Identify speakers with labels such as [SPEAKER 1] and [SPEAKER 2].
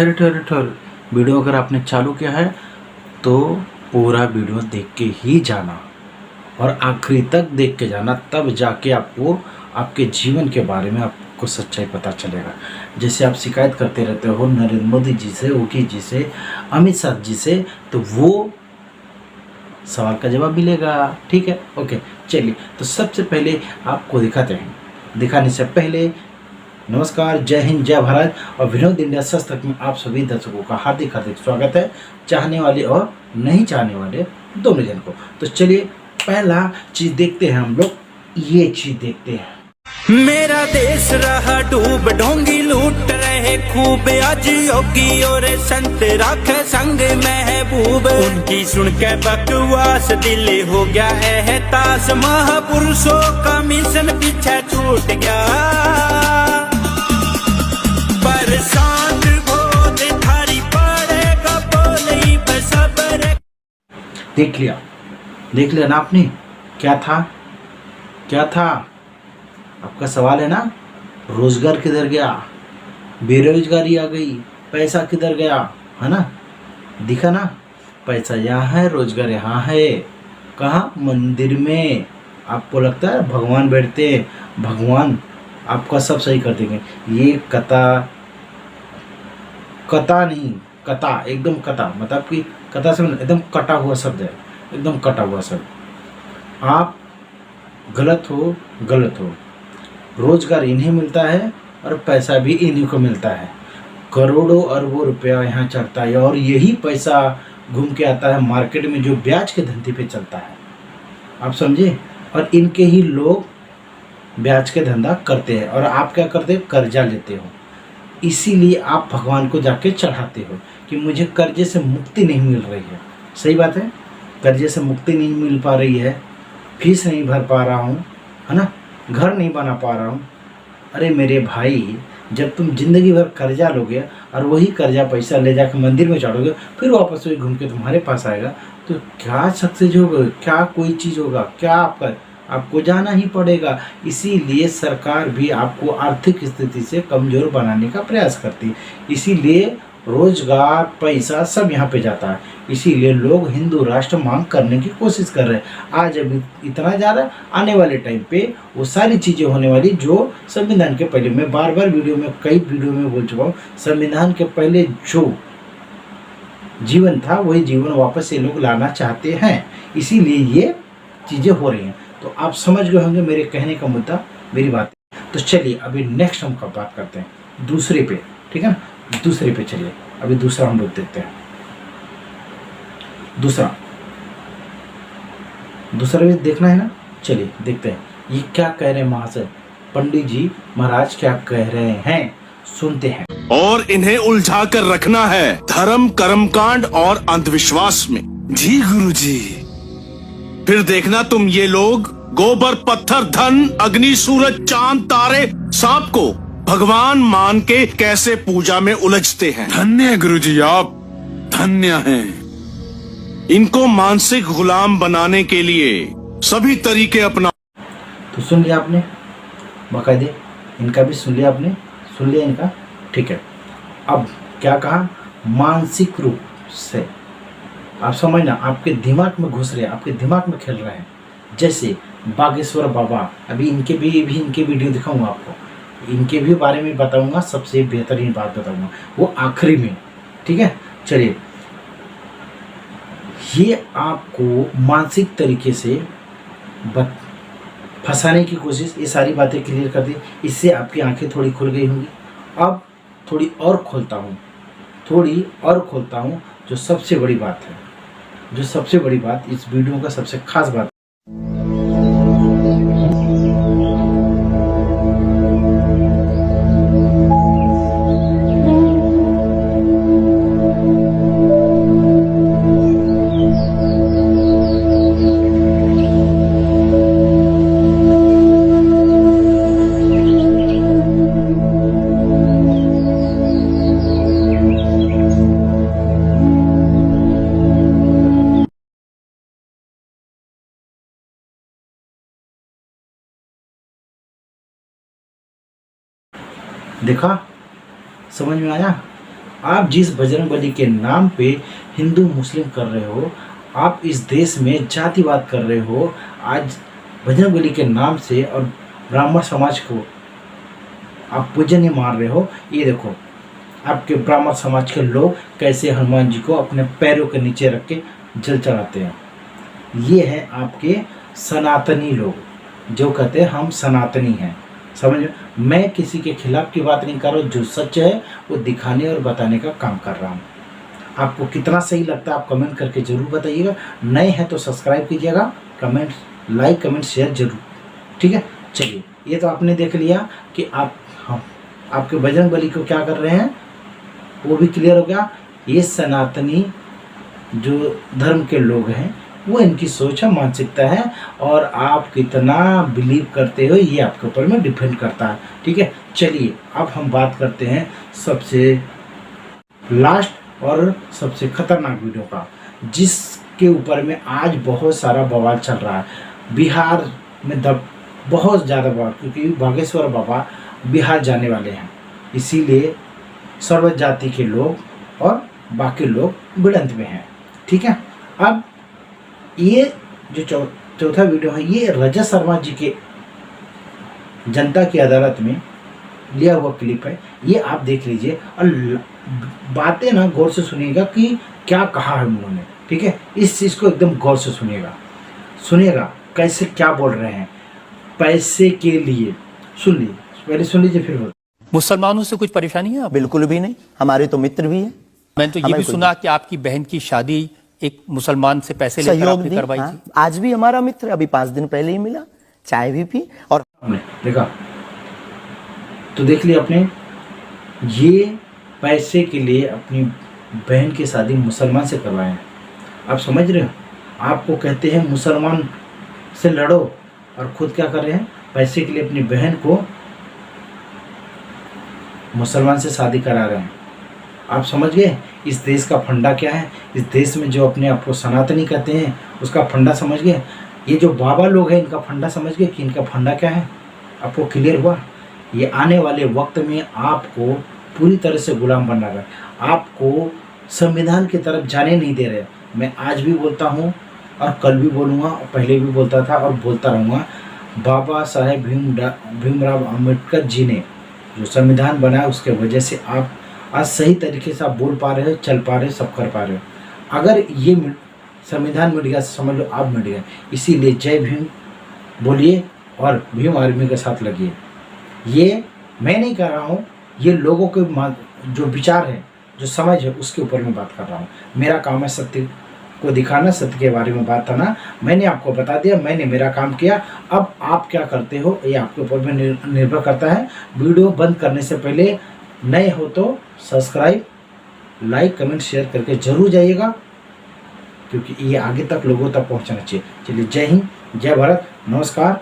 [SPEAKER 1] ठहर ठहर ठहर। वीडियो अगर आपने चालू किया है तो पूरा वीडियो देख के ही जाना और आखिरी तक देख के जाना, तब जाके आपको आपके जीवन के बारे में आपको सच्चाई पता चलेगा। जैसे आप शिकायत करते रहते हो नरेंद्र मोदी जी से, योगी जी से, अमित शाह जी से, तो वो सवाल का जवाब मिलेगा। ठीक है, ओके। चलिए, तो सबसे पहले आपको दिखाते हैं। दिखाने से पहले नमस्कार, जय हिंद, जय भारत और विनोद इंडिया सस्तक में आप सभी दर्शकों का हार्दिक हार्दिक स्वागत है, चाहने वाले और नहीं चाहने वाले दोनों जन को। तो चलिए, पहला चीज देखते हैं हम लोग, ये चीज देखते हैं।
[SPEAKER 2] मेरा देश रहा डूब, ढोंगी लूट रहे खूब, आज योगी और संत राखे संग महबूब। उनकी सुन के बकवास दिल हो गया एहसास, महापुरुषों का मिशन पीछे छूट गया। बरसात बहुत थारी पड़ेगा, बोली बसबर।
[SPEAKER 1] देख लिया ना आपने, क्या था आपका सवाल है ना। रोजगार किधर गया, बेरोजगारी आ गई, पैसा किधर गया, है ना। दिखा ना, पैसा यहाँ है, रोजगार यहाँ है। कहाँ? मंदिर में। आपको लगता है भगवान बैठते हैं, भगवान आपका सब सही कर देंगे। ये कता नहीं, कता एकदम कता, मतलब कि कता से एकदम कटा हुआ शब्द है, एकदम कटा हुआ शब्द। आप गलत हो। रोजगार इन्हें मिलता है और पैसा भी इन्हीं को मिलता है। करोड़ों अरबों रुपया यहाँ चढ़ता है और यही पैसा घूम के आता है मार्केट में, जो ब्याज के धंधे पे चलता है। आप समझे? और इनके ही लोग ब्याज के धंधा करते हैं और आप क्या करते हो? कर्जा लेते हो। इसीलिए आप भगवान को जाके चढ़ाते हो कि मुझे कर्जे से मुक्ति नहीं मिल रही है। सही बात है, कर्जे से मुक्ति नहीं मिल पा रही है, फीस नहीं भर पा रहा हूँ, है ना, घर नहीं बना पा रहा हूँ। अरे मेरे भाई, जब तुम जिंदगी भर कर्जा लोगे और वही कर्जा पैसा ले जाकर मंदिर में चढ़ोगे, फिर वापस वही घूम के तुम्हारे पास आएगा, तो क्या सक्सेस होगा, क्या कोई चीज़ होगा, क्या आपको जाना ही पड़ेगा। इसीलिए सरकार भी आपको आर्थिक स्थिति से कमज़ोर बनाने का प्रयास करती है। इसीलिए रोजगार, पैसा सब यहाँ पे जाता है। इसीलिए लोग हिंदू राष्ट्र मांग करने की कोशिश कर रहे हैं। आज अभी इतना जा रहा है, आने वाले टाइम पे वो सारी चीज़ें होने वाली जो संविधान के पहले, मैं बार बार कई वीडियो में बोल चुका हूँ, संविधान के पहले जो जीवन था वही जीवन वापस ये लोग लाना चाहते हैं। इसीलिए ये चीज़ें हो रही हैं। तो आप समझ गए होंगे मेरे कहने का मुद्दा, मेरी बात। तो चलिए, अभी नेक्स्ट हम कब बात करते हैं दूसरे पे, ठीक है ना। दूसरे पे चलिए, अभी दूसरा हम लोग देखते हैं। दूसरा भी देखना है ना। चलिए देखते हैं ये क्या कह रहे हैं महाशय, पंडित जी महाराज क्या कह रहे हैं, सुनते हैं।
[SPEAKER 3] और इन्हें उलझा कर रखना है धर्म, कर्मकांड और अंधविश्वास में। जी गुरुजी। फिर देखना तुम ये लोग गोबर, पत्थर, धन, अग्नि, सूरज, चांद, तारे, सांप को भगवान मान के कैसे पूजा में उलझते हैं। धन्य है गुरुजी, आप धन्य हैं। इनको मानसिक गुलाम बनाने के लिए सभी तरीके अपना।
[SPEAKER 1] तो सुन लिया आपने, बाकायदे इनका भी सुन लिया आपने, सुन लिया इनका, ठीक है। अब क्या कहा? मानसिक रूप से आप समझना, आपके दिमाग में घुस रहे हैं, आपके दिमाग में खेल रहे हैं। जैसे बागेश्वर बाबा, अभी इनके वीडियो दिखाऊंगा आपको, इनके भी बारे में बताऊंगा, सबसे बेहतरीन बात बताऊंगा वो आखिरी में, ठीक है। चलिए, ये आपको मानसिक तरीके से फंसाने की कोशिश, ये सारी बातें क्लियर कर दी, इससे आपकी आंखें थोड़ी खुल गई होंगी। अब थोड़ी और खोलता हूँ, जो सबसे बड़ी बात है, जो सबसे बड़ी बात, इस वीडियो का सबसे खास बात। देखा, समझ में आया? आप जिस बजरंगबली के नाम पे हिंदू मुस्लिम कर रहे हो, आप इस देश में जातिवाद कर रहे हो, आज बजरंगबली के नाम से और ब्राह्मण समाज को आप पूजनीय मान रहे हो। ये देखो आपके ब्राह्मण समाज के लोग कैसे हनुमान जी को अपने पैरों के नीचे रख के जल चढ़ाते हैं। ये है आपके सनातनी लोग जो कहते हैं हम सनातनी हैं। समझ, मैं किसी के खिलाफ की बात नहीं कर रहा हूँ, जो सच है वो दिखाने और बताने का काम कर रहा हूँ। आपको कितना सही लगता है आप कमेंट करके ज़रूर बताइएगा। नए हैं तो सब्सक्राइब कीजिएगा, कमेंट लाइक कमेंट शेयर जरूर, ठीक है। चलिए, ये तो आपने देख लिया कि आप आपके बजरंगबली को क्या कर रहे हैं, वो भी क्लियर हो गया। ये सनातनी जो धर्म के लोग हैं वो इनकी सोच है, मानसिकता है, और आप कितना बिलीव करते हो ये आपके ऊपर में डिपेंड करता है, ठीक है। चलिए अब हम बात करते हैं सबसे लास्ट और सबसे खतरनाक वीडियो का, जिसके ऊपर में आज बहुत सारा बवाल चल रहा है। बिहार में बहुत ज़्यादा बवाल, क्योंकि बागेश्वर बाबा बिहार जाने वाले हैं, इसीलिए सर्व जाति के लोग और बाकी लोग भिड़ंत में हैं, ठीक है। अब ये जो चौथा वीडियो है ये रजत शर्मा जी के जनता की अदालत में लिया हुआ क्लिप है, ये आप देख लीजिए और बातें ना गौर से सुनिएगा कि क्या कहा है उन्होंने, ठीक है। इस चीज़ को एकदम गौर से सुनिएगा कैसे क्या बोल रहे हैं पैसे के लिए। सुन लीजिए, पहले सुन लीजिए फिर बोल।
[SPEAKER 4] मुसलमानों से कुछ परेशानी है आप?
[SPEAKER 5] बिल्कुल भी नहीं, हमारे तो मित्र भी हैं।
[SPEAKER 4] मैंने तो ये भी सुना कि आपकी बहन की शादी एक मुसलमान से पैसे लेकर
[SPEAKER 5] सहयोग
[SPEAKER 4] आपने
[SPEAKER 5] दी,
[SPEAKER 4] करवाई
[SPEAKER 5] हाँ।
[SPEAKER 4] थी।
[SPEAKER 5] आज भी हमारा मित्र, अभी 5 दिन पहले ही मिला, चाय भी पी। और
[SPEAKER 1] आपने देखा तो देख लिया आपने, ये पैसे के लिए अपनी बहन की शादी मुसलमान से करवाए हैं। आप समझ रहे हो, आपको कहते हैं मुसलमान से लड़ो और खुद क्या कर रहे हैं, पैसे के लिए अपनी बहन को मुसलमान से शादी करा रहे हैं। आप समझ गए इस देश का फंडा क्या है, इस देश में जो अपने आप को सनातनी कहते हैं उसका फंडा समझ गए। ये जो बाबा लोग हैं इनका फंडा समझ गए कि इनका फंडा क्या है, आपको क्लियर हुआ। ये आने वाले वक्त में आपको पूरी तरह से गुलाम बना रहा है, आपको संविधान की तरफ जाने नहीं दे रहे। मैं आज भी बोलता हूँ और कल भी बोलूँगा, पहले भी बोलता था और बोलता रहूँगा, बाबा साहेब भीमराव अम्बेडकर जी ने जो संविधान बनाया उसके वजह से आप आज सही तरीके से आप बोल पा रहे हो, चल पा रहे हो, सब कर पा रहे हो। अगर ये संविधान मिट गया समझ लो आप मिट गए। इसीलिए जय भीम बोलिए और भीम आर्मी के साथ लगिए। ये मैं नहीं कर रहा हूँ, ये लोगों के जो विचार है, जो समझ है, उसके ऊपर मैं बात कर रहा हूँ। मेरा काम है सत्य को दिखाना, सत्य के बारे में बात करना। मैंने आपको बता दिया, मैंने मेरा काम किया। अब आप क्या करते हो ये आपके ऊपर में निर्भर करता है। वीडियो बंद करने से पहले नए हो तो सब्सक्राइब लाइक कमेंट शेयर करके जरूर जाइएगा, क्योंकि ये आगे तक लोगों तक पहुंचना चाहिए। चलिए, जय हिंद, जय भारत, नमस्कार।